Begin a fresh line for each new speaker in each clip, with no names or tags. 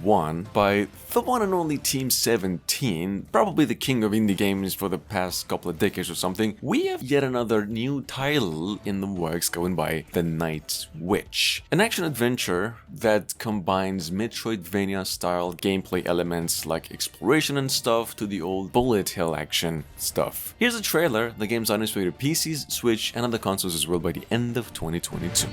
XB1 by the one and only Team 17, probably the king of indie games for the past couple of decades or something, we have yet another new title in the works going by the Night Witch. An action-adventure that combines Metroidvania-style gameplay elements like exploration and stuff to the old bullet hell action stuff. Here's a trailer. The game's on its way to PCs, Switch, and other consoles as well by the end of 2022.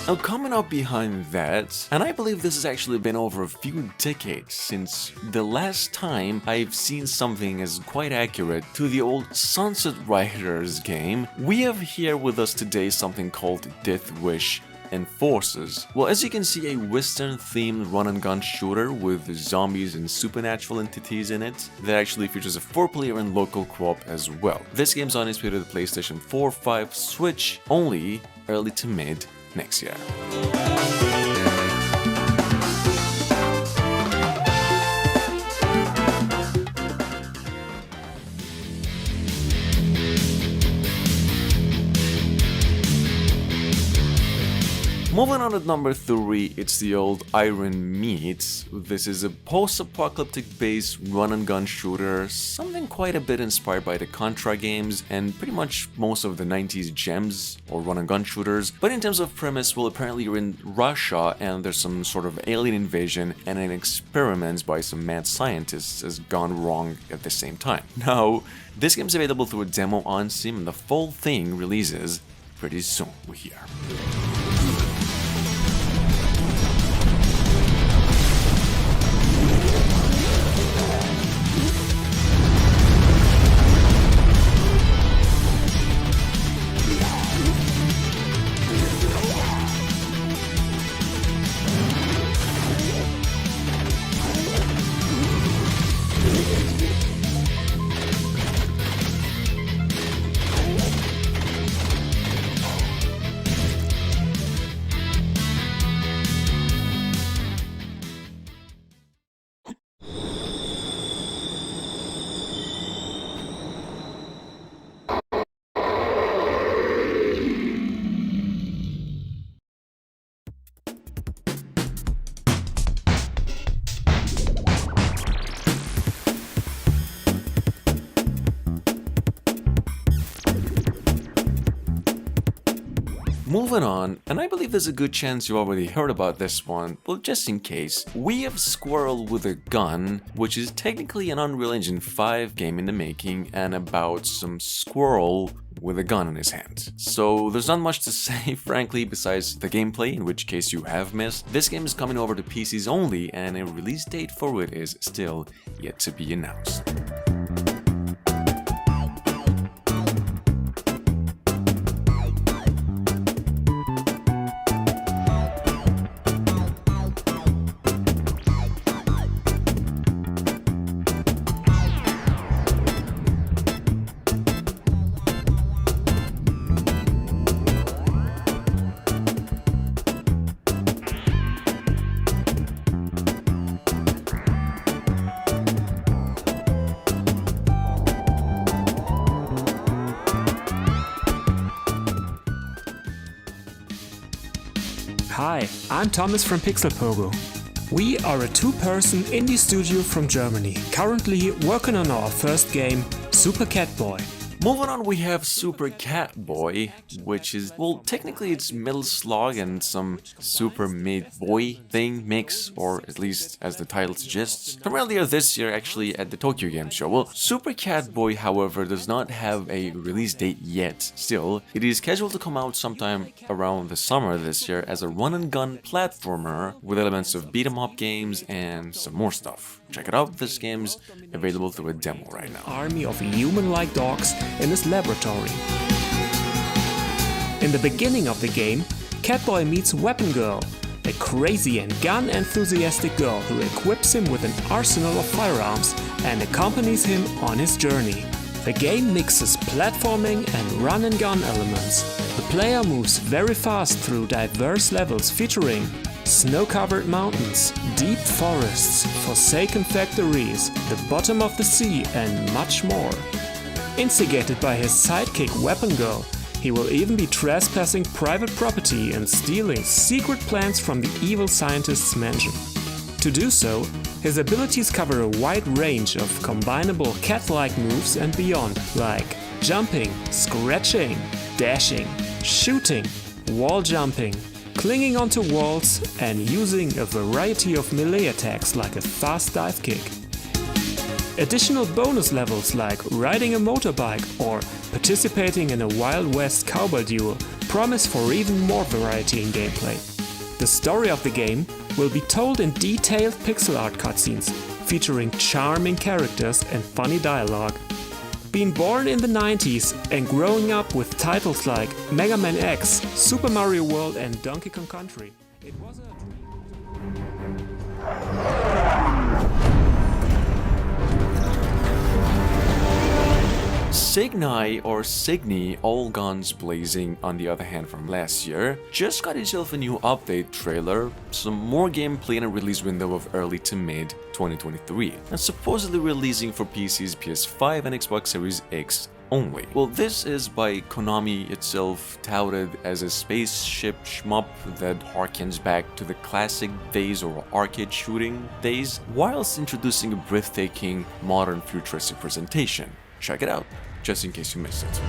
Now, coming up behind that, and I believe this has actually been over a few decades since the last time I've seen something as quite accurate to the old Sunset Riders game, we have here with us today something called Deathwish Enforcers. Well, as you can see, a Western-themed run-and-gun shooter with zombies and supernatural entities in it that actually features a 4-player and local co-op as well. This game's on its way to the PlayStation 4, 5, Switch, only early to mid next year. Moving on at number 3, it's the old Iron Meat. This is a post-apocalyptic based run-and-gun shooter, something quite a bit inspired by the Contra games and pretty much most of the 90s gems or run-and-gun shooters. But in terms of premise, well, apparently you're in Russia and there's some sort of alien invasion and an experiment by some mad scientists has gone wrong at the same time. Now, this game's available through a demo on Steam and the full thing releases pretty soon, we hear. Moving on, and I believe there's a good chance you already heard about this one, but just in case, we have Squirrel with a Gun, which is technically an Unreal Engine 5 game in the making and about some squirrel with a gun in his hand. So there's not much to say, frankly, besides the gameplay, in which case you have missed. This game is coming over to PCs only, and a release date for it is still yet to be announced.
Hi, I'm Thomas from Pixel Pogo. We are a two-person indie studio from Germany, currently working on our first game, Super Catboy.
Moving on, we have Super Catboy, which is, well, technically it's Metal Slug and some Super Mid Boy thing mix, or at least as the title suggests, from earlier this year actually at the Tokyo Game Show. Well, Super Catboy, however, does not have a release date yet. Still, it is scheduled to come out sometime around the summer this year as a run-and-gun platformer with elements of beat-em-up games and some more stuff. Check it out, this game's available through a demo right now.
Army of human-like dogs in his laboratory. In the beginning of the game, Catboy meets Weapon Girl, a crazy and gun-enthusiastic girl who equips him with an arsenal of firearms and accompanies him on his journey. The game mixes platforming and run-and-gun elements. The player moves very fast through diverse levels featuring snow-covered mountains, deep forests, forsaken factories, the bottom of the sea, and much more. Instigated by his sidekick Weapon Girl, he will even be trespassing private property and stealing secret plans from the evil scientist's mansion. To do so, his abilities cover a wide range of combinable cat-like moves and beyond, like jumping, scratching, dashing, shooting, wall jumping, clinging onto walls, and using a variety of melee attacks like a fast dive kick. Additional bonus levels like riding a motorbike or participating in a Wild West cowboy duel promise for even more variety in gameplay. The story of the game will be told in detailed pixel art cutscenes, featuring charming characters and funny dialogue. Being born in the 90s and growing up with titles like Mega Man X, Super Mario World and Donkey Kong Country, it was a
Cygni, or Cygni, All Guns Blazing, on the other hand, from last year, just got itself a new update trailer, some more gameplay and a release window of early to mid 2023, and supposedly releasing for PCs, PS5 and Xbox Series X only. Well, this is by Konami itself, touted as a spaceship shmup that harkens back to the classic days or arcade shooting days, whilst introducing a breathtaking modern futuristic presentation. Check it out, just in case you missed it.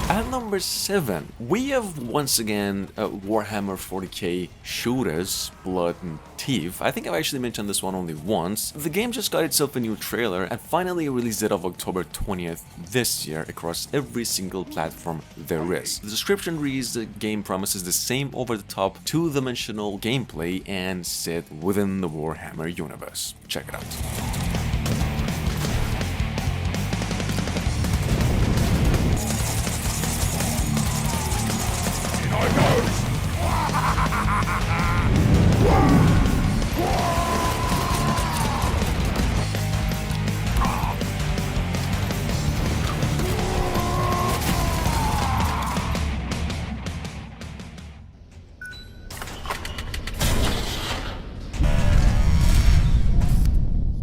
At number 7, we have once again Warhammer 40k Shootas, Blood and Teef. I think I've actually mentioned this one only once. The game just got itself a new trailer and finally released it on October 20th this year across every single platform there is. The description reads: the game promises the same over-the-top, two-dimensional gameplay and set within the Warhammer universe. Check it out.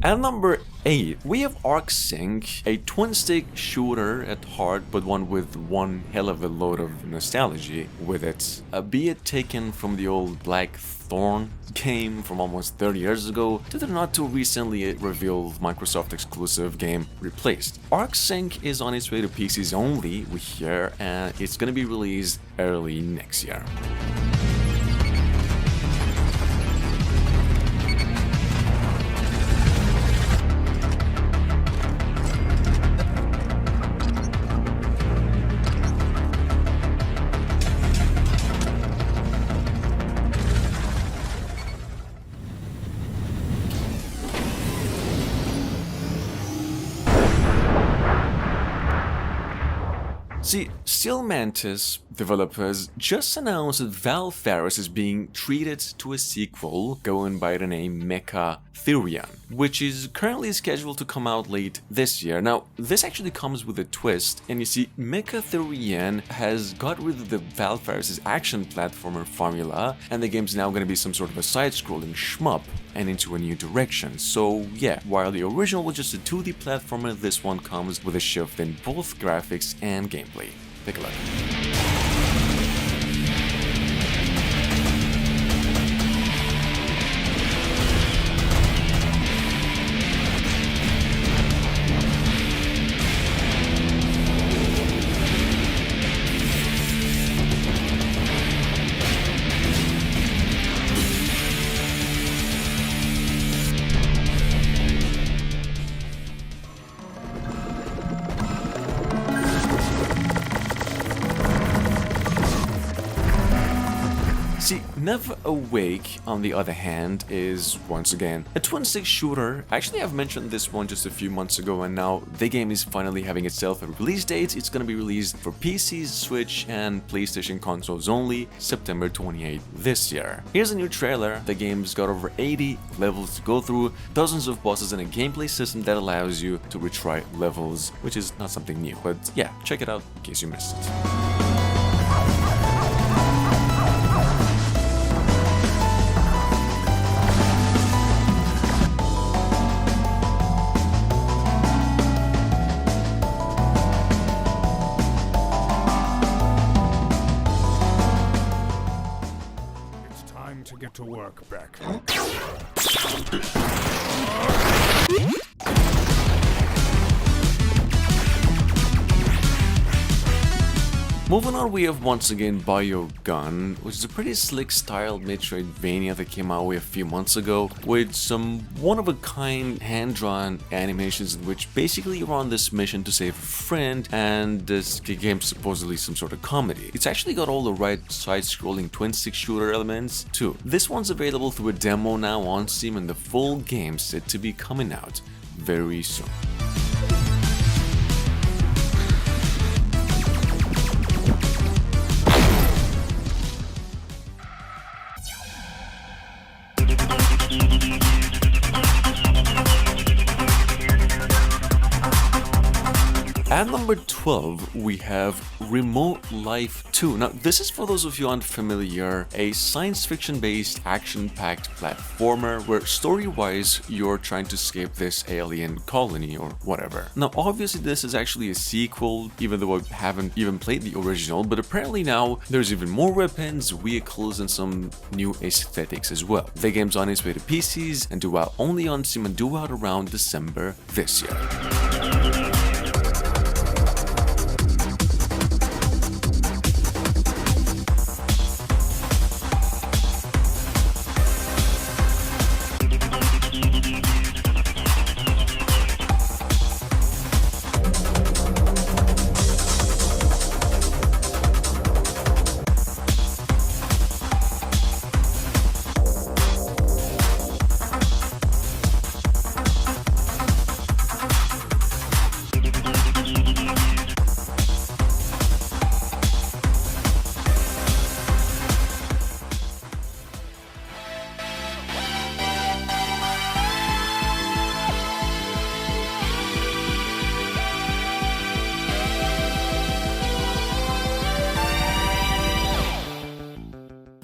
At number 8, we have Arksync, a twin-stick shooter at heart, but one with one hell of a load of nostalgia with it, be it taken from the old Blackthorn game from almost 30 years ago to the not too recently revealed Microsoft exclusive game Replaced. Arksync is on its way to PCs only, we hear, and it's gonna be released early next year. See, Steel Mantis, developers just announced that Valfaris is being treated to a sequel going by the name Mecha Therion, which is currently scheduled to come out late this year. Now, this actually comes with a twist, and you see, Mecha Therion has got rid of the Valfaris' action platformer formula, and the game's now going to be some sort of a side-scrolling shmup and into a new direction. So yeah, while the original was just a 2D platformer, this one comes with a shift in both graphics and gameplay. Take a look. See, NeverAwake, on the other hand, is, once again, a twin-stick shooter. Actually, I've mentioned this one just a few months ago, and now the game is finally having itself a release date. It's gonna be released for PCs, Switch, and PlayStation consoles only, September 28th this year. Here's a new trailer. The game's got over 80 levels to go through, dozens of bosses, and a gameplay system that allows you to retry levels, which is not something new. But yeah, check it out in case you missed it.
To get to work, Beck.
Moving on, we have once again Biogun, which is a pretty slick styled Metroidvania that came out a few months ago, with some one-of-a-kind hand-drawn animations in which basically you're on this mission to save a friend, and this game's supposedly some sort of comedy. It's actually got all the right side-scrolling twin-stick shooter elements too. This one's available through a demo now on Steam, and the full game's set to be coming out very soon. At number 12, we have Remote Life 2. Now, this is, for those of you unfamiliar, a science fiction-based, action-packed platformer where, story-wise, you're trying to escape this alien colony or whatever. Now, obviously, this is actually a sequel, even though I haven't even played the original, but apparently now there's even more weapons, vehicles, and some new aesthetics as well. The game's on its way to PCs and due out only on Steam and due out around December this year.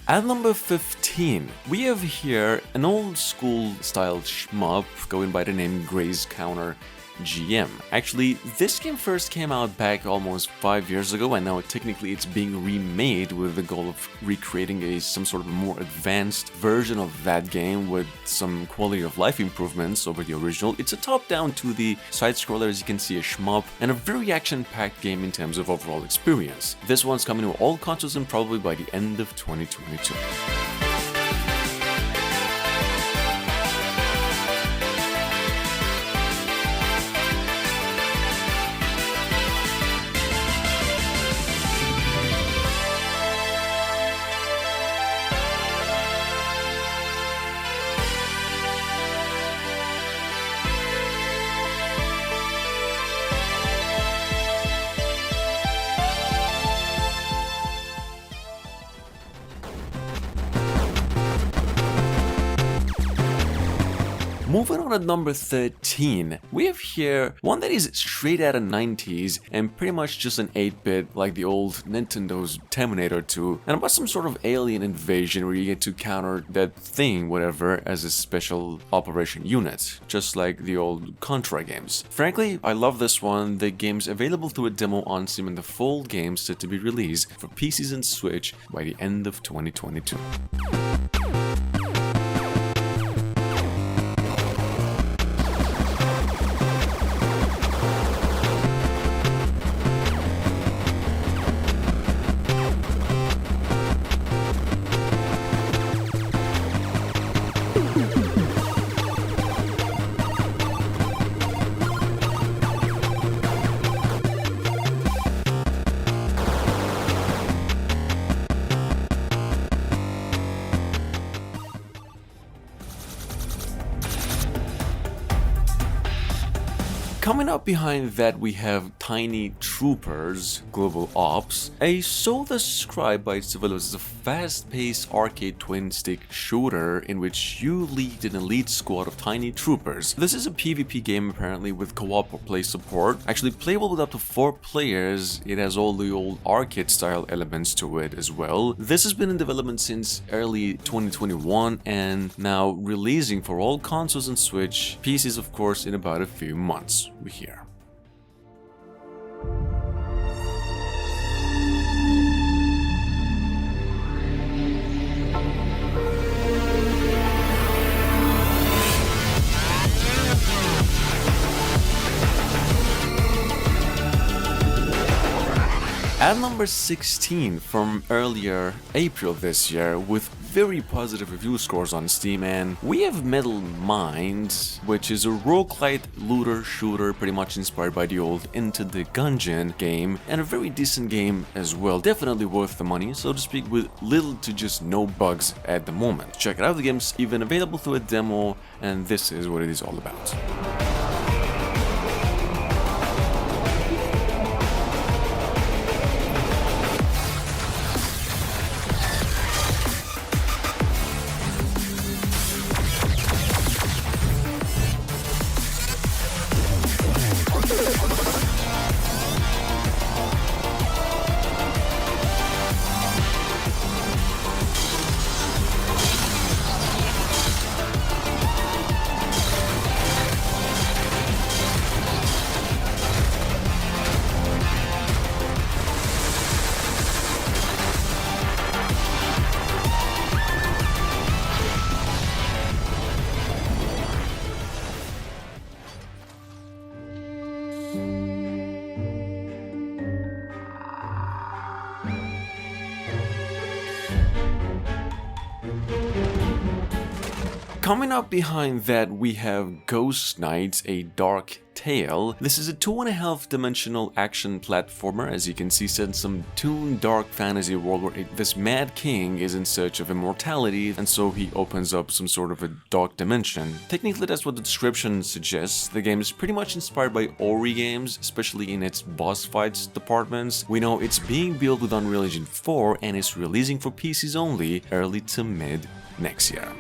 At number 15, we have here an old school style shmup going by the name Graze Counter GM. Actually, this game first came out back almost 5 years ago, and now technically it's being remade with the goal of recreating some sort of more advanced version of that game with some quality of life improvements over the original. It's a top-down 2D side-scroller, as you can see, a shmup, and a very action-packed game in terms of overall experience. This one's coming to all consoles and probably by the end of 2022. Moving on at number 13, we have here one that is straight out of 90s and pretty much just an 8-bit like the old Nintendo's Terminator 2, and about some sort of alien invasion where you get to counter that thing, whatever, as a special operation unit, just like the old Contra games. Frankly, I love this one. The game's available through a demo on Steam and the full game set to be released for PCs and Switch by the end of 2022. Coming up behind that, we have Tiny Troopers Global Ops, a so described by its developers as a fast-paced arcade twin-stick shooter in which you lead an elite squad of tiny troopers. This is a PvP game apparently with co-op or play support, actually playable with up to 4 players. It has all the old arcade-style elements to it as well. This has been in development since early 2021 and now releasing for all consoles and Switch, PCs of course in about a few months. We hear. At number 16 from earlier April this year, with very positive review scores on Steam, and we have Metal Mind, which is a roguelite looter shooter pretty much inspired by the old Into the Gungeon game, and a very decent game as well, definitely worth the money, so to speak, with little to just no bugs at the moment. Check it out, the game's even available through a demo, and this is what it is all about. Coming up behind that, we have Ghost Knights, A Dark Tale. This is a 2.5-dimensional action platformer, as you can see, set in some toon dark fantasy world where this mad king is in search of immortality, and so he opens up some sort of a dark dimension. Technically, that's what the description suggests. The game is pretty much inspired by Ori games, especially in its boss fights departments. We know it's being built with Unreal Engine 4 and is releasing for PCs only early to mid next year.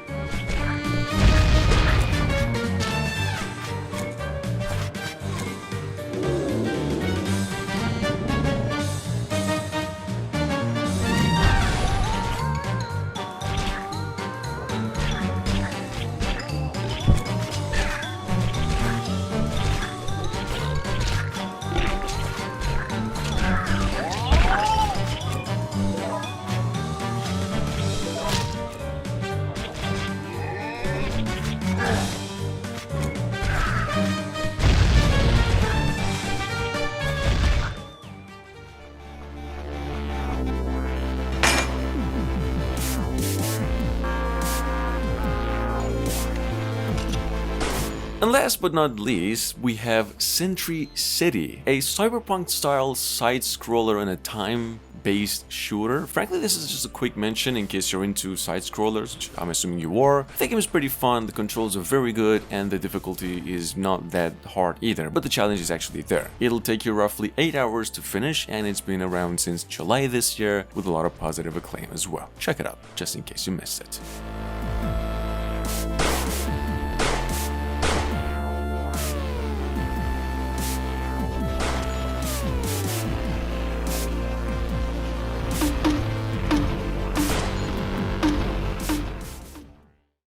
And last but not least, we have Sentry City, a cyberpunk-style side-scroller in a time-based shooter. Frankly, this is just a quick mention in case you're into side-scrollers, which I'm assuming you are. The game is pretty fun, the controls are very good, and the difficulty is not that hard either, but the challenge is actually there. It'll take you roughly 8 hours to finish, and it's been around since July this year, with a lot of positive acclaim as well. Check it out, just in case you missed it.